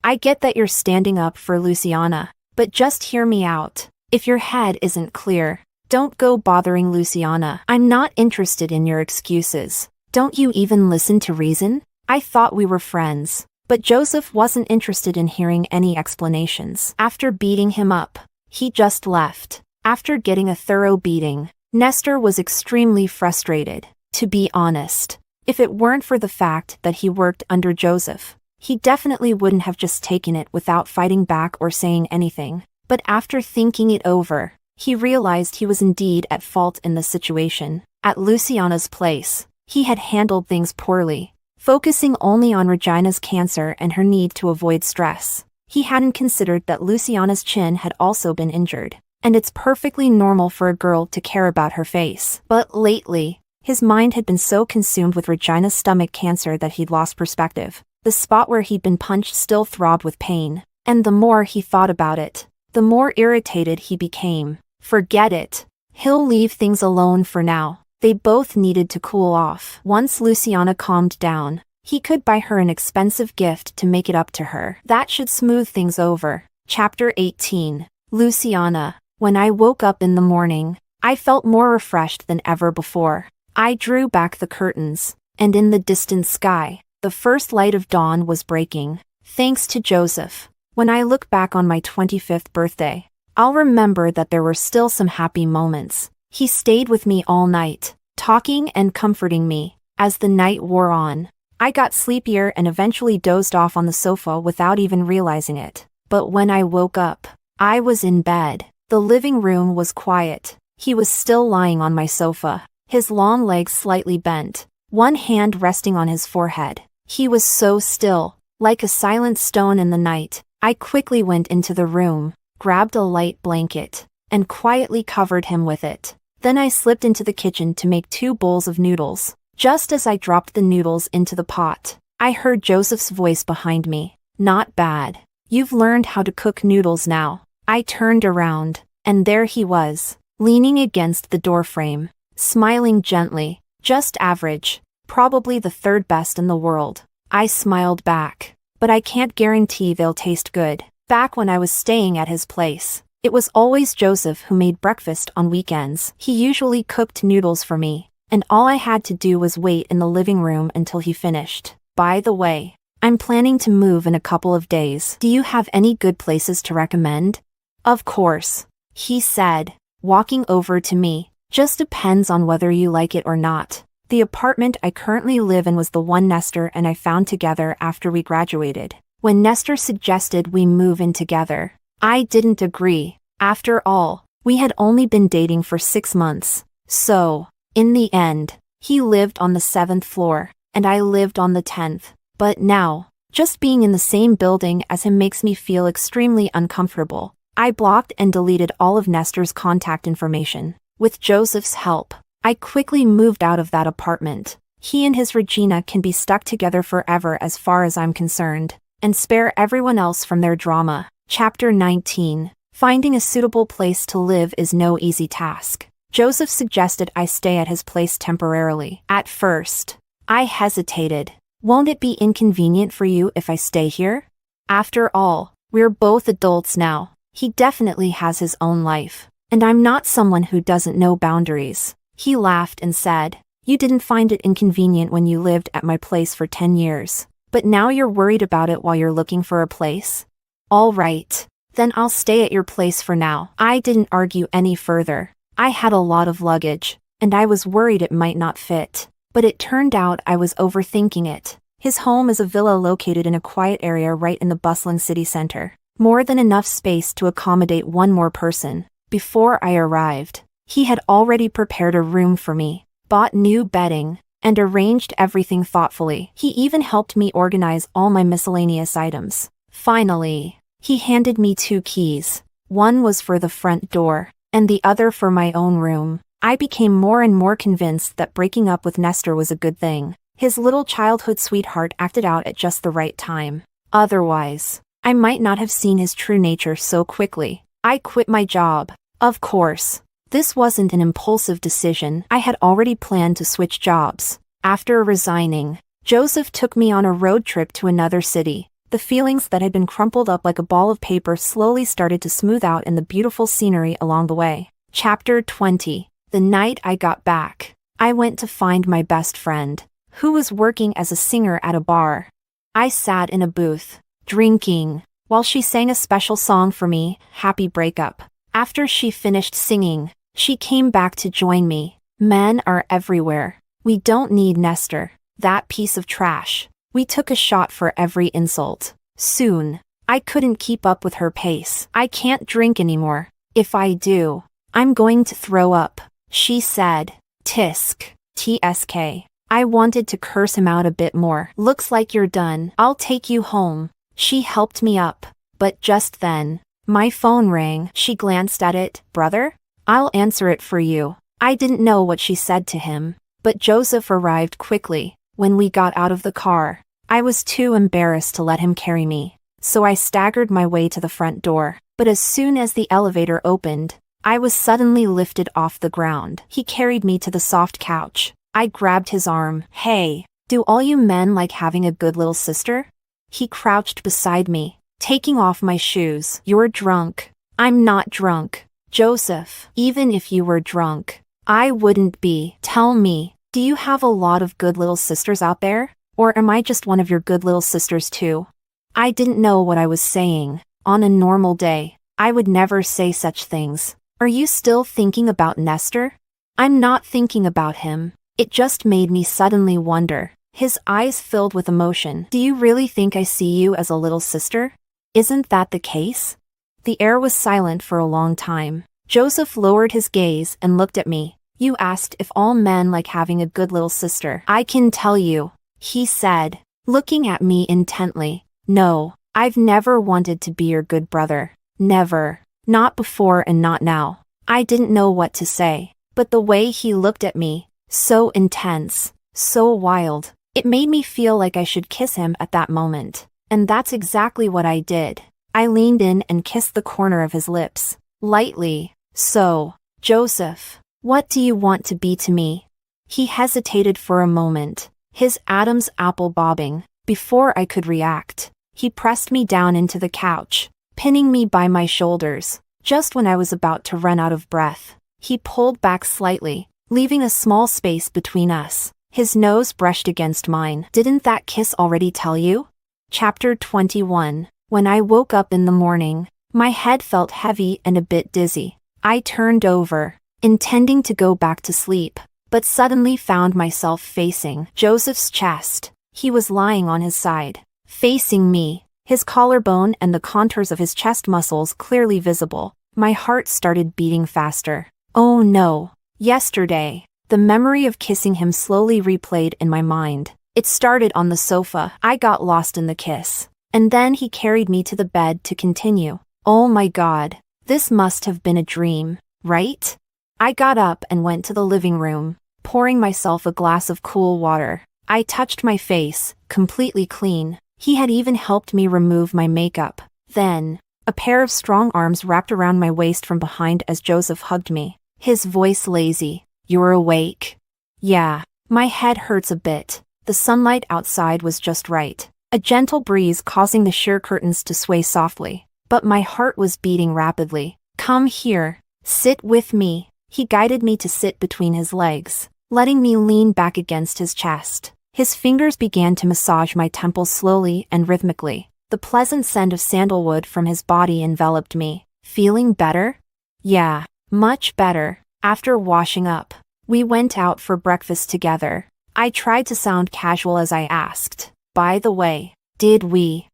I get that you're standing up for Luciana, but just hear me out. If your head isn't clear, don't go bothering Luciana. I'm not interested in your excuses. Don't you even listen to reason? I thought we were friends." But Joseph wasn't interested in hearing any explanations. After beating him up, he just left. After getting a thorough beating, Nestor was extremely frustrated. To be honest, if it weren't for the fact that he worked under Joseph, he definitely wouldn't have just taken it without fighting back or saying anything. But after thinking it over, he realized he was indeed at fault in the situation. At Luciana's place, he had handled things poorly, focusing only on Regina's cancer and her need to avoid stress. He hadn't considered that Luciana's chin had also been injured, and it's perfectly normal for a girl to care about her face. But lately, his mind had been so consumed with Regina's stomach cancer that he'd lost perspective. The spot where he'd been punched still throbbed with pain, and the more he thought about it, the more irritated he became. Forget it. He'll leave things alone for now. They both needed to cool off. Once Luciana calmed down, he could buy her an expensive gift to make it up to her. That should smooth things over. Chapter 18. Luciana. When I woke up in the morning, I felt more refreshed than ever before. I drew back the curtains, and in the distant sky, the first light of dawn was breaking. Thanks to Joseph. When I look back on my 25th birthday, I'll remember that there were still some happy moments. He stayed with me all night, talking and comforting me. As the night wore on, I got sleepier and eventually dozed off on the sofa without even realizing it. But when I woke up, I was in bed. The living room was quiet. He was still lying on my sofa, his long legs slightly bent, one hand resting on his forehead. He was so still, like a silent stone in the night. I quickly went into the room, grabbed a light blanket, and quietly covered him with it. Then I slipped into the kitchen to make 2 bowls of noodles. Just as I dropped the noodles into the pot, I heard Joseph's voice behind me. "Not bad. You've learned how to cook noodles now." I turned around, and there he was, leaning against the doorframe, smiling gently. "Just average. Probably the 3rd best in the world." I smiled back. "But I can't guarantee they'll taste good." Back when I was staying at his place, it was always Joseph who made breakfast on weekends. He usually cooked noodles for me, and all I had to do was wait in the living room until he finished. By the way, I'm planning to move in a couple of days. Do you have any good places to recommend? Of course, he said, walking over to me. Just depends on whether you like it or not. The apartment I currently live in was the one Nestor and I found together after we graduated. When Nestor suggested we move in together, I didn't agree. After all, we had only been dating for 6 months. So, in the end, he lived on the 7th floor, and I lived on the 10th. But now, just being in the same building as him makes me feel extremely uncomfortable. I blocked and deleted all of Nestor's contact information. With Joseph's help, I quickly moved out of that apartment. He and his Regina can be stuck together forever as far as I'm concerned, and spare everyone else from their drama. Chapter 19. Finding a suitable place to live is no easy task. Joseph suggested I stay at his place temporarily. At first, I hesitated. Won't it be inconvenient for you if I stay here? After all, we're both adults now. He definitely has his own life, and I'm not someone who doesn't know boundaries. He laughed and said, "You didn't find it inconvenient when you lived at my place for 10 years, but now you're worried about it while you're looking for a place? All right, then I'll stay at your place for now." I didn't argue any further. I had a lot of luggage, and I was worried it might not fit. But it turned out I was overthinking it. His home is a villa located in a quiet area right in the bustling city center. More than enough space to accommodate one more person. Before I arrived, he had already prepared a room for me, bought new bedding, and arranged everything thoughtfully. He even helped me organize all my miscellaneous items. Finally, he handed me 2 keys. One was for the front door, and the other for my own room. I became more and more convinced that breaking up with Nestor was a good thing. His little childhood sweetheart acted out at just the right time. Otherwise, I might not have seen his true nature so quickly. I quit my job. Of course, this wasn't an impulsive decision. I had already planned to switch jobs. After resigning, Joseph took me on a road trip to another city. The feelings that had been crumpled up like a ball of paper slowly started to smooth out in the beautiful scenery along the way. Chapter 20. The night I got back, I went to find my best friend, who was working as a singer at a bar. I sat in a booth, drinking, while she sang a special song for me, Happy Breakup. After she finished singing, she came back to join me. Men are everywhere. We don't need Nestor, that piece of trash. We took a shot for every insult. Soon, I couldn't keep up with her pace. I can't drink anymore. If I do, I'm going to throw up, she said. Tisk. TSK. I wanted to curse him out a bit more. Looks like you're done. I'll take you home. She helped me up. But just then, my phone rang. She glanced at it. Brother? I'll answer it for you. I didn't know what she said to him, but Joseph arrived quickly. When we got out of the car, I was too embarrassed to let him carry me, so I staggered my way to the front door. But as soon as the elevator opened, I was suddenly lifted off the ground. He carried me to the soft couch. I grabbed his arm. Hey, do all you men like having a good little sister? He crouched beside me, taking off my shoes. You're drunk. I'm not drunk. Joseph, even if you were drunk, I wouldn't be. Tell me, do you have a lot of good little sisters out there? Or am I just one of your good little sisters too? I didn't know what I was saying. On a normal day, I would never say such things. Are you still thinking about Nestor? I'm not thinking about him. It just made me suddenly wonder. His eyes filled with emotion. Do you really think I see you as a little sister? Isn't that the case? The air was silent for a long time. Joseph lowered his gaze and looked at me. You asked if all men like having a good little sister. I can tell you, he said, looking at me intently. No, I've never wanted to be your good brother. Never. Not before and not now. I didn't know what to say, but the way he looked at me, so intense, so wild, it made me feel like I should kiss him at that moment. And that's exactly what I did. I leaned in and kissed the corner of his lips, lightly. So, Joseph, what do you want to be to me? He hesitated for a moment, his Adam's apple bobbing. Before I could react, he pressed me down into the couch, pinning me by my shoulders. Just when I was about to run out of breath, he pulled back slightly, leaving a small space between us. His nose brushed against mine. Didn't that kiss already tell you? Chapter 21. When I woke up in the morning, my head felt heavy and a bit dizzy. I turned over, intending to go back to sleep, but suddenly found myself facing Joseph's chest. He was lying on his side, facing me, his collarbone and the contours of his chest muscles clearly visible. My heart started beating faster. Oh no. Yesterday, the memory of kissing him slowly replayed in my mind. It started on the sofa. I got lost in the kiss. And then he carried me to the bed to continue. Oh my God. This must have been a dream, right? I got up and went to the living room, pouring myself a glass of cool water. I touched my face, completely clean. He had even helped me remove my makeup. Then, a pair of strong arms wrapped around my waist from behind as Joseph hugged me. His voice lazy. You're awake? Yeah. My head hurts a bit. The sunlight outside was just right. A gentle breeze causing the sheer curtains to sway softly. But my heart was beating rapidly. Come here. Sit with me. He guided me to sit between his legs, letting me lean back against his chest. His fingers began to massage my temples slowly and rhythmically. The pleasant scent of sandalwood from his body enveloped me. Feeling better? Yeah, much better. After washing up, we went out for breakfast together. I tried to sound casual as I asked, by the way, did we,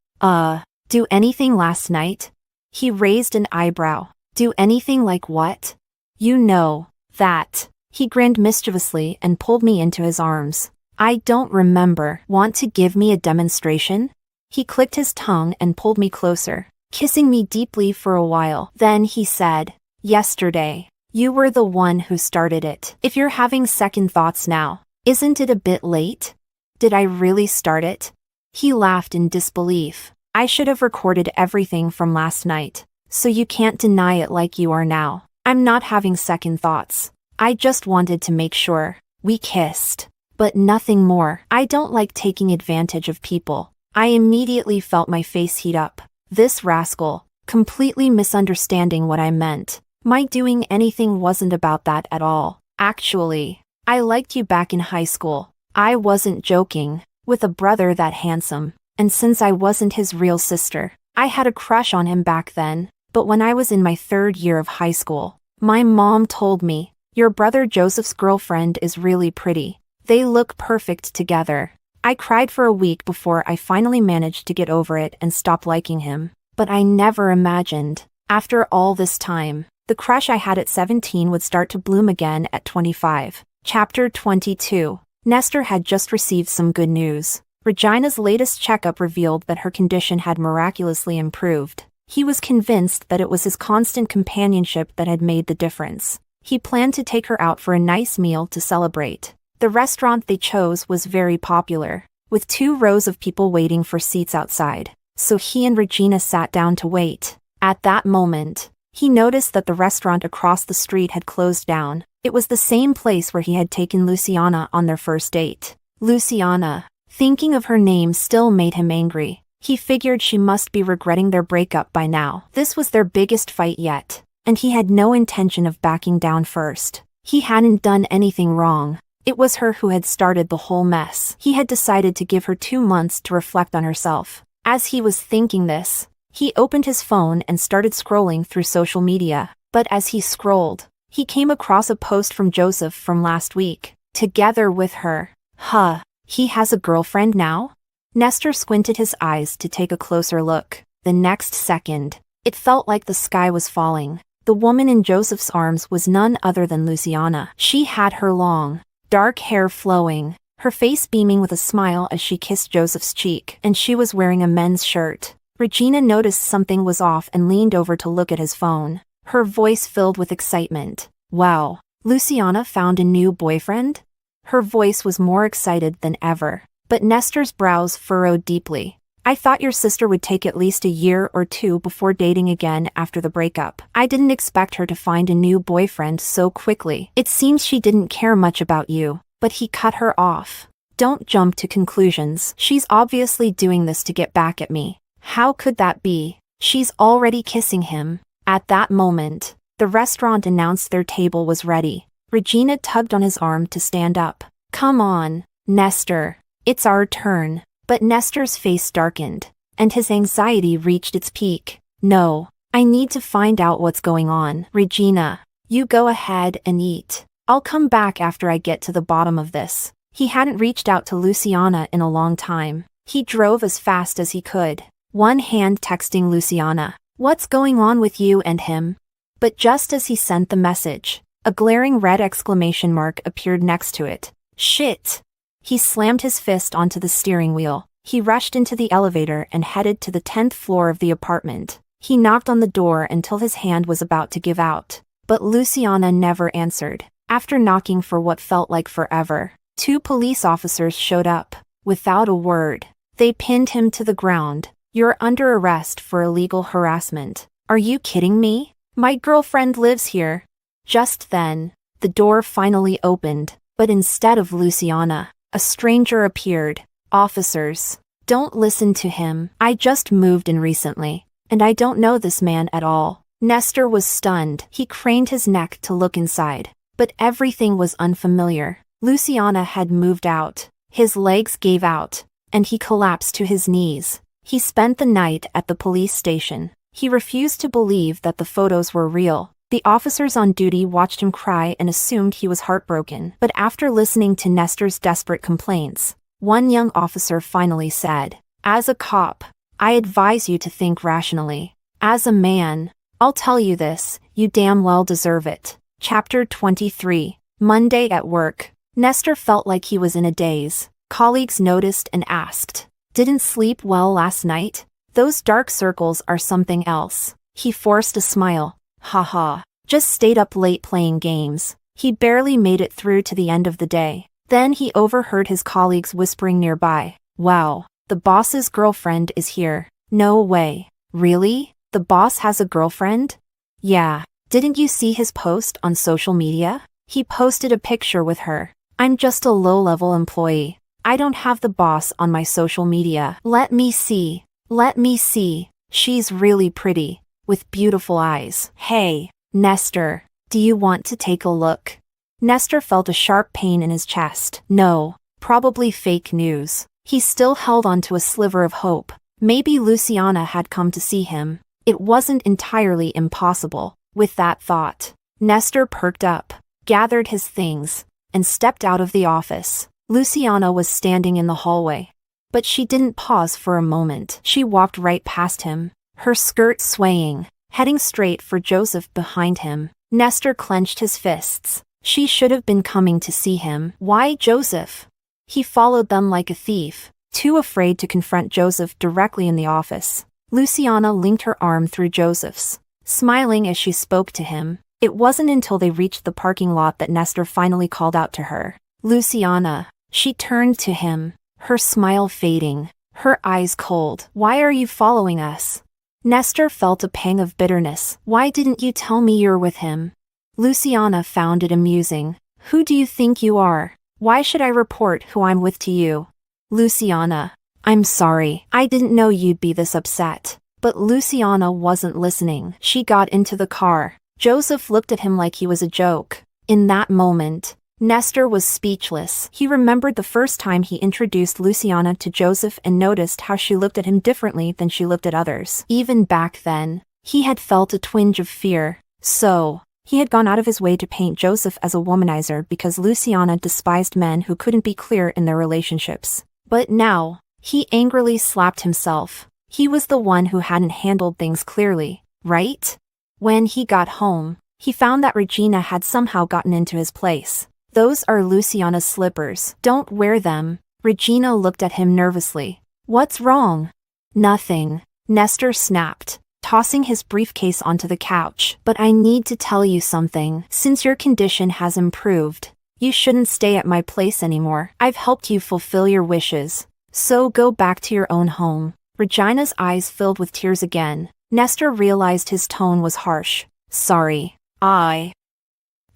do anything last night? He raised an eyebrow. Do anything like what? You know, that. He grinned mischievously and pulled me into his arms. I don't remember. Want to give me a demonstration? He clicked his tongue and pulled me closer, kissing me deeply for a while. Then he said, "Yesterday, you were the one who started it. If you're having second thoughts now, isn't it a bit late? Did I really start it?" He laughed in disbelief. "I should have recorded everything from last night, so you can't deny it like you are now. I'm not having second thoughts. I just wanted to make sure." We kissed, but nothing more. I don't like taking advantage of people. I immediately felt my face heat up. This rascal, completely misunderstanding what I meant. My doing anything wasn't about that at all. "Actually, I liked you back in high school. I wasn't joking. With a brother that handsome, and since I wasn't his real sister, I had a crush on him back then. But when I was in my 3rd year of high school, my mom told me, 'Your brother Joseph's girlfriend is really pretty. They look perfect together.' I cried for a week before I finally managed to get over it and stop liking him. But I never imagined, after all this time, the crush I had at 17 would start to bloom again at 25. Chapter 22. Nestor had just received some good news. Regina's latest checkup revealed that her condition had miraculously improved. He was convinced that it was his constant companionship that had made the difference. He planned to take her out for a nice meal to celebrate. The restaurant they chose was very popular, with 2 rows of people waiting for seats outside, so he and Regina sat down to wait. At that moment, he noticed that the restaurant across the street had closed down. It was the same place where he had taken Luciana on their first date. Luciana, thinking of her name still made him angry. He figured she must be regretting their breakup by now. This was their biggest fight yet, and he had no intention of backing down first. He hadn't done anything wrong. It was her who had started the whole mess. He had decided to give her 2 months to reflect on herself. As he was thinking this, he opened his phone and started scrolling through social media. But as he scrolled, he came across a post from Joseph from last week. "Together with her. Huh, he has a girlfriend now?" Nestor squinted his eyes to take a closer look. The next second, it felt like the sky was falling. The woman in Joseph's arms was none other than Luciana. She had her long, dark hair flowing, her face beaming with a smile as she kissed Joseph's cheek, and she was wearing a men's shirt. Regina noticed something was off and leaned over to look at his phone. Her voice filled with excitement. "Wow, Luciana found a new boyfriend?" Her voice was more excited than ever, but Nestor's brows furrowed deeply. "I thought your sister would take at least a year or 2 before dating again after the breakup. I didn't expect her to find a new boyfriend so quickly. It seems she didn't care much about you." But he cut her off. "Don't jump to conclusions. She's obviously doing this to get back at me. How could that be? She's already kissing him." At that moment, the restaurant announced their table was ready. Regina tugged on his arm to stand up. "Come on, Nestor. It's our turn." But Nestor's face darkened, and his anxiety reached its peak. "No, I need to find out what's going on. Regina, you go ahead and eat. I'll come back after I get to the bottom of this." He hadn't reached out to Luciana in a long time. He drove as fast as he could, one hand texting Luciana, "What's going on with you and him?" But just as he sent the message, a glaring red exclamation mark appeared next to it. "Shit!" He slammed his fist onto the steering wheel. He rushed into the elevator and headed to the 10th floor of the apartment. He knocked on the door until his hand was about to give out, but Luciana never answered. After knocking for what felt like forever, 2 police officers showed up. Without a word, they pinned him to the ground. "You're under arrest for illegal harassment." "Are you kidding me? My girlfriend lives here." Just then, the door finally opened, but instead of Luciana, a stranger appeared. "Officers, don't listen to him. I just moved in recently, and I don't know this man at all." Nestor was stunned. He craned his neck to look inside, but everything was unfamiliar. Luciana had moved out. His legs gave out, and he collapsed to his knees. He spent the night at the police station. He refused to believe that the photos were real. The officers on duty watched him cry and assumed he was heartbroken. But after listening to Nestor's desperate complaints, one young officer finally said, "As a cop, I advise you to think rationally. As a man, I'll tell you this, you damn well deserve it." Chapter 23. Monday at work. Nestor felt like he was in a daze. Colleagues noticed and asked, Didn't sleep well last night? Those dark circles are something else. He forced a smile. Haha. Just stayed up late playing games. He barely made it through to the end of the day. Then he overheard his colleagues whispering nearby. Wow, the boss's girlfriend is here. No way. Really? The boss has a girlfriend? Yeah. Didn't you see his post on social media? He posted a picture with her. I'm just a low-level employee. I don't have the boss on my social media. Let me see. Let me see. She's really pretty, with beautiful eyes. Hey, Nestor, do you want to take a look? Nestor felt a sharp pain in his chest. No, probably fake news. He still held on to a sliver of hope. Maybe Luciana had come to see him. It wasn't entirely impossible. With that thought, Nestor perked up, gathered his things, and stepped out of the office. Luciana was standing in the hallway. But she didn't pause for a moment. She walked right past him, her skirt swaying, heading straight for Joseph behind him. Nestor clenched his fists. She should have been coming to see him. Why Joseph? He followed them like a thief, too afraid to confront Joseph directly in the office. Luciana linked her arm through Joseph's, smiling as she spoke to him. It wasn't until they reached the parking lot that Nestor finally called out to her. Luciana. She turned to him, her smile fading, her eyes cold. Why are you following us? Nestor felt a pang of bitterness. Why didn't you tell me you're with him? Luciana found it amusing. Who do you think you are? Why should I report who I'm with to you? Luciana. I'm sorry. I didn't know you'd be this upset. But Luciana wasn't listening. She got into the car. Joseph looked at him like he was a joke. In that moment, Nestor was speechless. He remembered the first time he introduced Luciana to Joseph and noticed how she looked at him differently than she looked at others. Even back then, he had felt a twinge of fear. So, he had gone out of his way to paint Joseph as a womanizer because Luciana despised men who couldn't be clear in their relationships. But now, he angrily slapped himself. He was the one who hadn't handled things clearly, right? When he got home, he found that Regina had somehow gotten into his place. Those are Luciana's slippers. Don't wear them. Regina looked at him nervously. What's wrong? Nothing. Nestor snapped, tossing his briefcase onto the couch. But I need to tell you something. Since your condition has improved, you shouldn't stay at my place anymore. I've helped you fulfill your wishes. So go back to your own home. Regina's eyes filled with tears again. Nestor realized his tone was harsh. Sorry.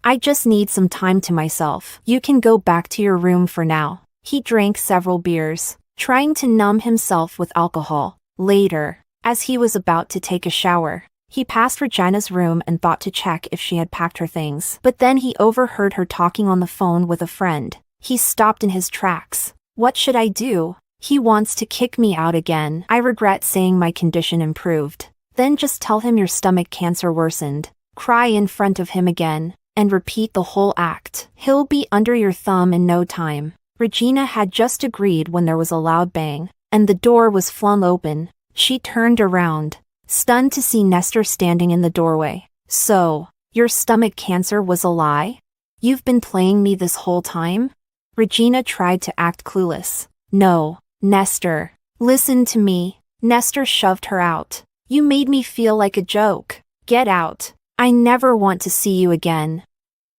I just need some time to myself. You can go back to your room for now. He drank several beers, trying to numb himself with alcohol. Later, as he was about to take a shower, he passed Regina's room and thought to check if she had packed her things. But then he overheard her talking on the phone with a friend. He stopped in his tracks. What should I do? He wants to kick me out again. I regret saying my condition improved. Then just tell him your stomach cancer worsened. Cry in front of him again, and repeat the whole act. He'll be under your thumb in no time. Regina had just agreed when there was a loud bang, and the door was flung open. She turned around, stunned to see Nestor standing in the doorway. So, your stomach cancer was a lie? You've been playing me this whole time? Regina tried to act clueless. No, Nestor. Listen to me. Nestor shoved her out. You made me feel like a joke. Get out. I never want to see you again.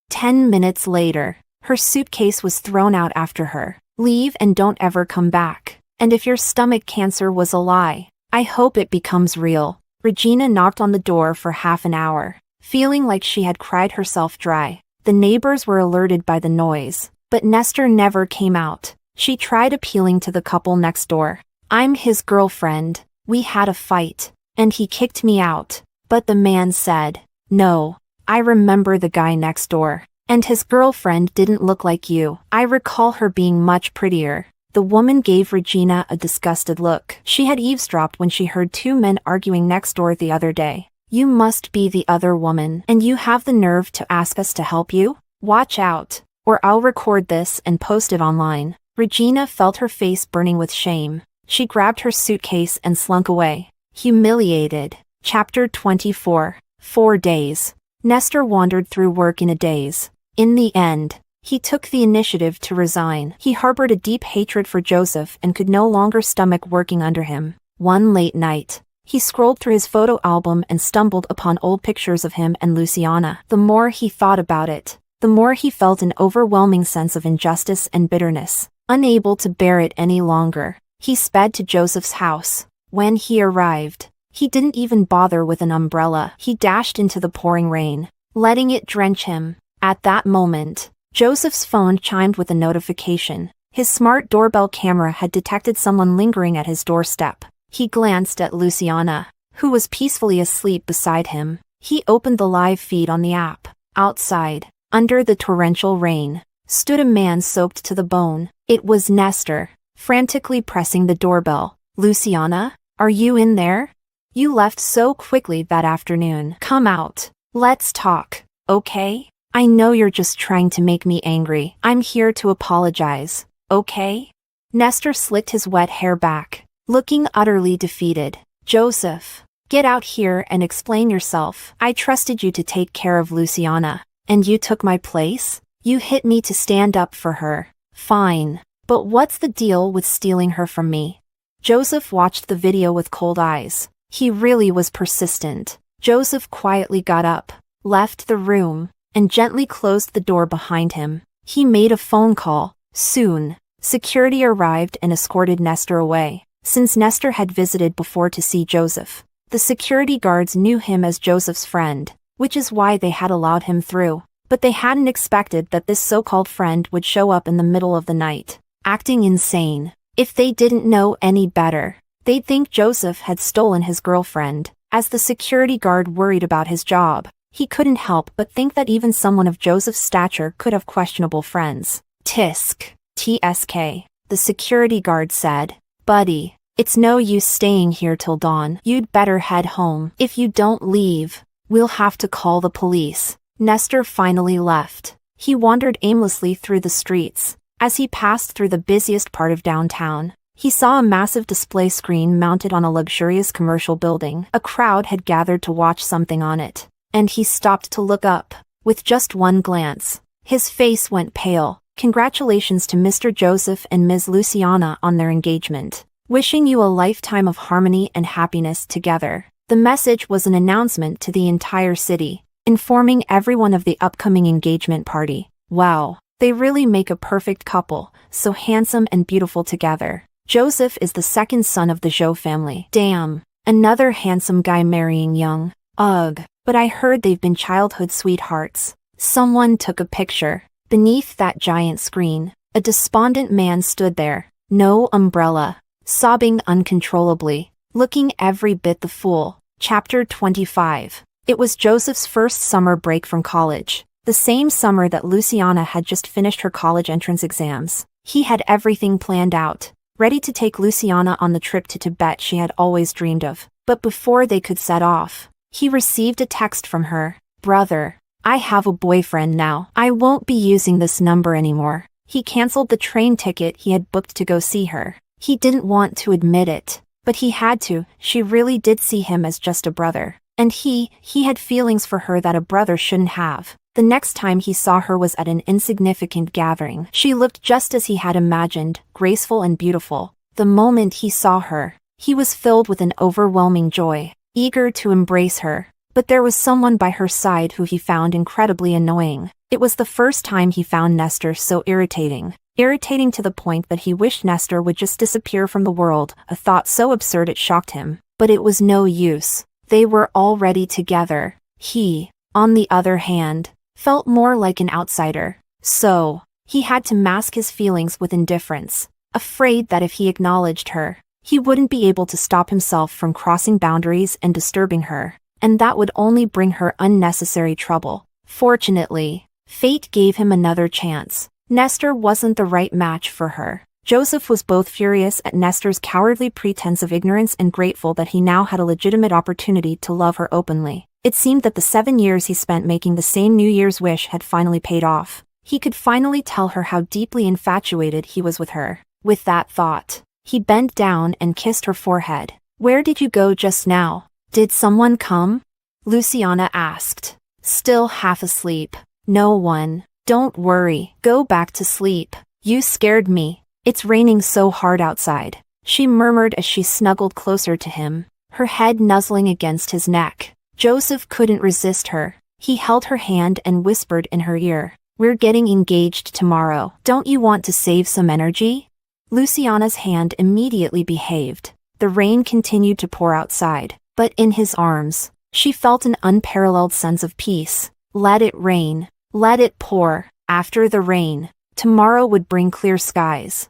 10 minutes later, her suitcase was thrown out after her. Leave and don't ever come back. And if your stomach cancer was a lie, I hope it becomes real. Regina knocked on the door for half an hour, feeling like she had cried herself dry. The neighbors were alerted by the noise, but Nestor never came out. She tried appealing to the couple next door. I'm his girlfriend. We had a fight, and he kicked me out. But the man said, no, I remember the guy next door. And his girlfriend didn't look like you. I recall her being much prettier. The woman gave Regina a disgusted look. She had eavesdropped when she heard two men arguing next door the other day. You must be the other woman, and you have the nerve to ask us to help you? Watch out, or I'll record this and post it online. Regina felt her face burning with shame. She grabbed her suitcase and slunk away. Humiliated. Chapter 24. 4 days. Nestor wandered through work in a daze. In the end, He took the initiative to resign. He harbored a deep hatred for Joseph and could no longer stomach working under him. One late night, he scrolled through his photo album and stumbled upon old pictures of him and Luciana. The more he thought about it, the more he felt an overwhelming sense of injustice and bitterness. Unable to bear it any longer, he sped to Joseph's house. When he arrived, he didn't even bother with an umbrella. He dashed into the pouring rain, letting it drench him. At that moment, Joseph's phone chimed with a notification. His smart doorbell camera had detected someone lingering at his doorstep. He glanced at Luciana, who was peacefully asleep beside him. He opened the live feed on the app. Outside, under the torrential rain, stood a man soaked to the bone. It was Nestor, frantically pressing the doorbell. "Luciana, are you in there? You left so quickly that afternoon. Come out. Let's talk, okay? I know you're just trying to make me angry. I'm here to apologize, okay?" Nestor slicked his wet hair back, looking utterly defeated. "Joseph, get out here and explain yourself. I trusted you to take care of Luciana, and you took my place? You hit me to stand up for her. Fine, but what's the deal with stealing her from me?" Joseph watched the video with cold eyes. He really was persistent. Joseph quietly got up, left the room, and gently closed the door behind him. He made a phone call. Soon, security arrived and escorted Nestor away. Since Nestor had visited before to see Joseph, the security guards knew him as Joseph's friend, which is why they had allowed him through. But they hadn't expected that this so-called friend would show up in the middle of the night, acting insane. If they didn't know any better, they'd think Joseph had stolen his girlfriend. As the security guard worried about his job, he couldn't help but think that even someone of Joseph's stature could have questionable friends. TSK, the security guard said. "Buddy, it's no use staying here till dawn. You'd better head home. If you don't leave, we'll have to call the police." Nestor finally left. He wandered aimlessly through the streets. As he passed through the busiest part of downtown, he saw a massive display screen mounted on a luxurious commercial building. A crowd had gathered to watch something on it, and he stopped to look up. With just one glance, his face went pale. "Congratulations to Mr. Joseph and Ms. Luciana on their engagement. Wishing you a lifetime of harmony and happiness together." The message was an announcement to the entire city, informing everyone of the upcoming engagement party. Wow, they really make a perfect couple, so handsome and beautiful together. Joseph is the second son of the Zhou family. Damn, another handsome guy marrying young. Ugh, but I heard they've been childhood sweethearts. Someone took a picture. Beneath that giant screen, a despondent man stood there, no umbrella, sobbing uncontrollably, looking every bit the fool. Chapter 25. It was Joseph's first summer break from college, the same summer that Luciana had just finished her college entrance exams. He had everything planned out, ready to take Luciana on the trip to Tibet she had always dreamed of. But before they could set off, he received a text from her. "Brother, I have a boyfriend now. I won't be using this number anymore." He canceled the train ticket he had booked to go see her. He didn't want to admit it, but he had to. She really did see him as just a brother. And he had feelings for her that a brother shouldn't have. The next time he saw her was at an insignificant gathering. She looked just as he had imagined, graceful and beautiful. The moment he saw her, he was filled with an overwhelming joy, eager to embrace her. But there was someone by her side who he found incredibly annoying. It was the first time he found Nestor so irritating. Irritating to the point that he wished Nestor would just disappear from the world, a thought so absurd it shocked him. But it was no use. They were already together. He, on the other hand, felt more like an outsider. So, he had to mask his feelings with indifference, afraid that if he acknowledged her, he wouldn't be able to stop himself from crossing boundaries and disturbing her, and that would only bring her unnecessary trouble. Fortunately, fate gave him another chance. Nestor wasn't the right match for her. Joseph was both furious at Nestor's cowardly pretense of ignorance and grateful that he now had a legitimate opportunity to love her openly. It seemed that the 7 years he spent making the same New Year's wish had finally paid off. He could finally tell her how deeply infatuated he was with her. With that thought, he bent down and kissed her forehead. "Where did you go just now? Did someone come?" Luciana asked, still half asleep. "No one. Don't worry, go back to sleep. You scared me. It's raining so hard outside, she murmured as she snuggled closer to him, her head nuzzling against his neck. Joseph couldn't resist her. He held her hand and whispered in her ear, "We're getting engaged tomorrow. Don't you want to save some energy?" Luciana's hand immediately behaved. The rain continued to pour outside, but in his arms, she felt an unparalleled sense of peace. Let it rain. Let it pour. After the rain, tomorrow would bring clear skies.